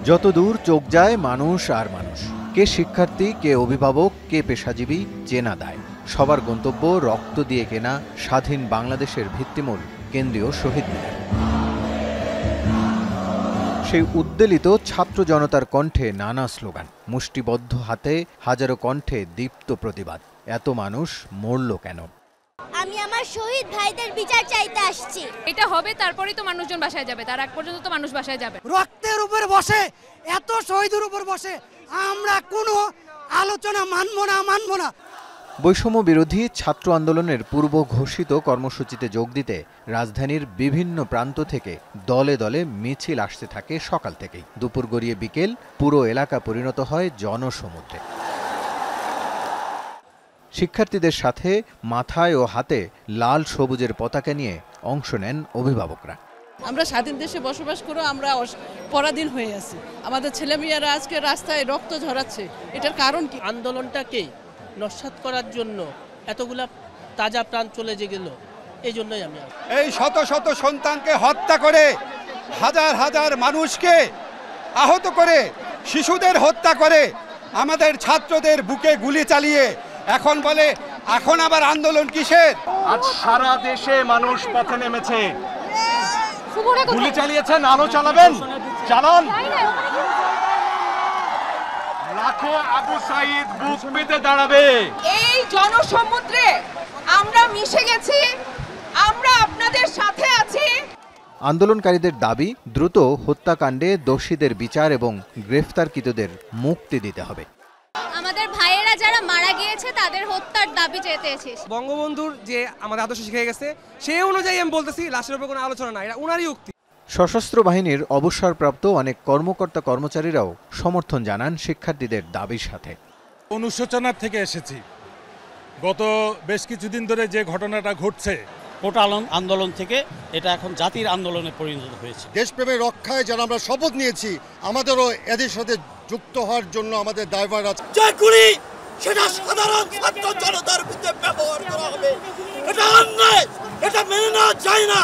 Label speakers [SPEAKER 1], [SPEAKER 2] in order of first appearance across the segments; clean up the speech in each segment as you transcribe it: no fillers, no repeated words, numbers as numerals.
[SPEAKER 1] যত দূর চোখ যায় মানুষ আর মানুষ, কে শিক্ষার্থী, কে অভিভাবক, কে পেশাজীবী, চেনা দায়। সবার গন্তব্য রক্ত দিয়ে কেনা স্বাধীন বাংলাদেশের ভিত্তিমূল কেন্দ্রীয় শহীদ মিনার। সেই উদ্বেলিত ছাত্র জনতার কণ্ঠে নানা স্লোগান, মুষ্টিবদ্ধ হাতে হাজারো কণ্ঠে দীপ্ত প্রতিবাদ। এত মানুষ মরল কেন?
[SPEAKER 2] আমি আমার শহীদ ভাইদের বিচার চাইতে আসছি।
[SPEAKER 3] এটা হবে, তারপরেই তো মানুষজন বাসায় যাবে, তার আগ পর্যন্ত তো মানুষ বাসায় যাবে।
[SPEAKER 4] রক্তের উপর বসে, এত শহীদের উপর বসে আমরা কোনো আলোচনা মানব না।
[SPEAKER 1] বৈষম্য বিরোধী ছাত্র আন্দোলনের পূর্ব ঘোষিত কর্মসূচিতে যোগ দিতে রাজধানীর বিভিন্ন প্রান্ত থেকে দলে দলে মিছিল আসতে থাকে সকাল থেকেই। দুপুর গড়িয়ে বিকেল পুরো এলাকা পরিণত হয় জনসমুদ্রে। শিক্ষার্থীদের সাথে মাথায় ও হাতে লাল সবুজের পতাকা নিয়ে অংশ নেন অভিভাবকরা।
[SPEAKER 5] আমরা স্বাধীন দেশে বসবাস করে আমরা পরাধীন হয়ে আছি। আমাদের ছেলেমেয়েরা আজকে রাস্তায় রক্ত ঝরাচ্ছে, এটার কারণ কি?
[SPEAKER 6] আন্দোলনটাকে নস্যাৎ করার জন্য এতগুলা তাজা প্রাণ চলে গেল, এই জন্যই আমি
[SPEAKER 7] এই শত শত সন্তানকে হত্যা করে, হাজার হাজার মানুষকে আহত করে, শিশুদের হত্যা করে, আমাদের ছাত্রদের বুকে গুলি চালিয়ে এখন বলে এখন আবার আন্দোলন কিসের?
[SPEAKER 8] আজ সারা দেশে মানুষ পথে নেমেছে। গুলি চালিয়েছেন, আলো চালাবেন, চালান। লাখো আবু সাঈদ বুক পেতে দাঁড়াবে।
[SPEAKER 9] এই জনসমুদ্রে আমরা মিশে গেছি, আমরা আপনাদের সাথে আছি।
[SPEAKER 1] আন্দোলনকারীদের দাবি, দ্রুত হত্যাকাণ্ডে দোষীদের বিচার এবং গ্রেফতারকৃতদের মুক্তি দিতে হবে।
[SPEAKER 2] আমাদের ভাইয়েরা যারা মারা গিয়েছে তাদের হত্যার দাবি চেয়েছি।
[SPEAKER 10] বঙ্গবন্ধুর যে আমাদের আদর্শ শিখে গেছে সেই অনুযায়ী আমি বলতেছি, লাশের উপর কোনো আলোচনা না, এটা উনারই উক্তি।
[SPEAKER 1] সশস্ত্র বাহিনীর অবসরপ্রাপ্ত অনেক কর্মকর্তা কর্মচারীরাও সমর্থন জানান শিক্ষার্থীদের দাবির সাথে।
[SPEAKER 11] অনুশোচনার থেকে এসেছি। গত বেশ কিছুদিন ধরে যে ঘটনাটা ঘটছে,
[SPEAKER 12] কোটা আন্দোলন থেকে এটা এখন জাতির আন্দোলনে পরিণত হয়েছে।
[SPEAKER 13] দেশপ্রেমের রক্ষায় যারা আমরা শপথ নিয়েছি, আমাদেরও এদের সাথে যুক্ত হওয়ার জন্য আমাদের দায়ভার আছে।
[SPEAKER 4] সেটা সাধারণ ছাত্র জনতার বিরুদ্ধে ব্যবহার করা হবে, এটা অন্যায়, এটা মেনে নেওয়া যায় না।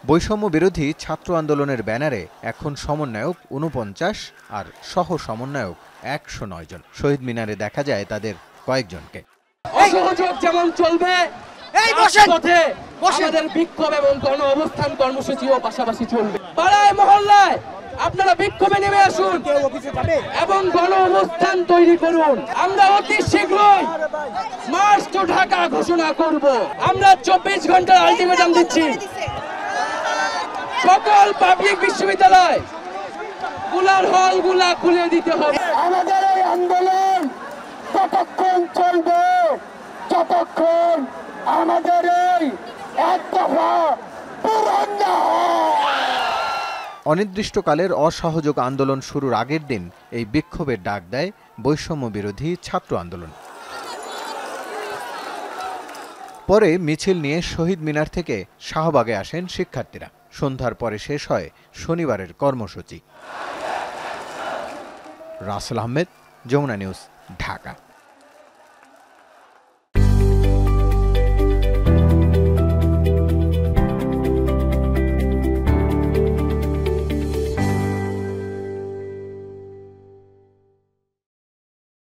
[SPEAKER 1] বৈষম্য বিরোধী ছাত্র আন্দোলনের ব্যানারে এখন সমন্বয়ক 49 আর সহ সমন্বয়ক 109 জন। শহীদ মিনারে দেখা যায় তাদের কয়েকজনকে।
[SPEAKER 10] অসহযোগ যেমন চলবে, এই আমাদের বিক্ষোভ এবং গণ অবস্থান কর্মসূচিও পাশাপাশি চলবে। পাড়ায় মহল্লায় আপনারা বিক্ষোভে নেমে আসুন এবং গণ অবস্থান তৈরি করুন। আমরা অতি শীঘ্রই মার্চ টু ঢাকা ঘোষণা করব। আমরা 24 ঘন্টার আলটিমেটাম দিচ্ছি। সকল পাবলিক বিশ্ববিদ্যালয় গুলার হলগুলা খুলে দিতে হবে।
[SPEAKER 4] আমাদের এই আন্দোলন ততক্ষণ চলবে যতক্ষণ আমাদের এই এক দফা পূরণ না হয়।
[SPEAKER 1] অনির্দিষ্টকালের অসহযোগ আন্দোলন শুরুর আগের দিন এই বিক্ষোভের ডাক দেয় বৈষম্য বিরোধী ছাত্র আন্দোলন। পরে মিছিল নিয়ে শহীদ মিনার থেকে শাহবাগে আসেন শিক্ষার্থীরা। সন্ধ্যার পরে শেষ হয় শনিবারের কর্মসূচি। রাসেল আহমেদ, যমুনা নিউজ, ঢাকা।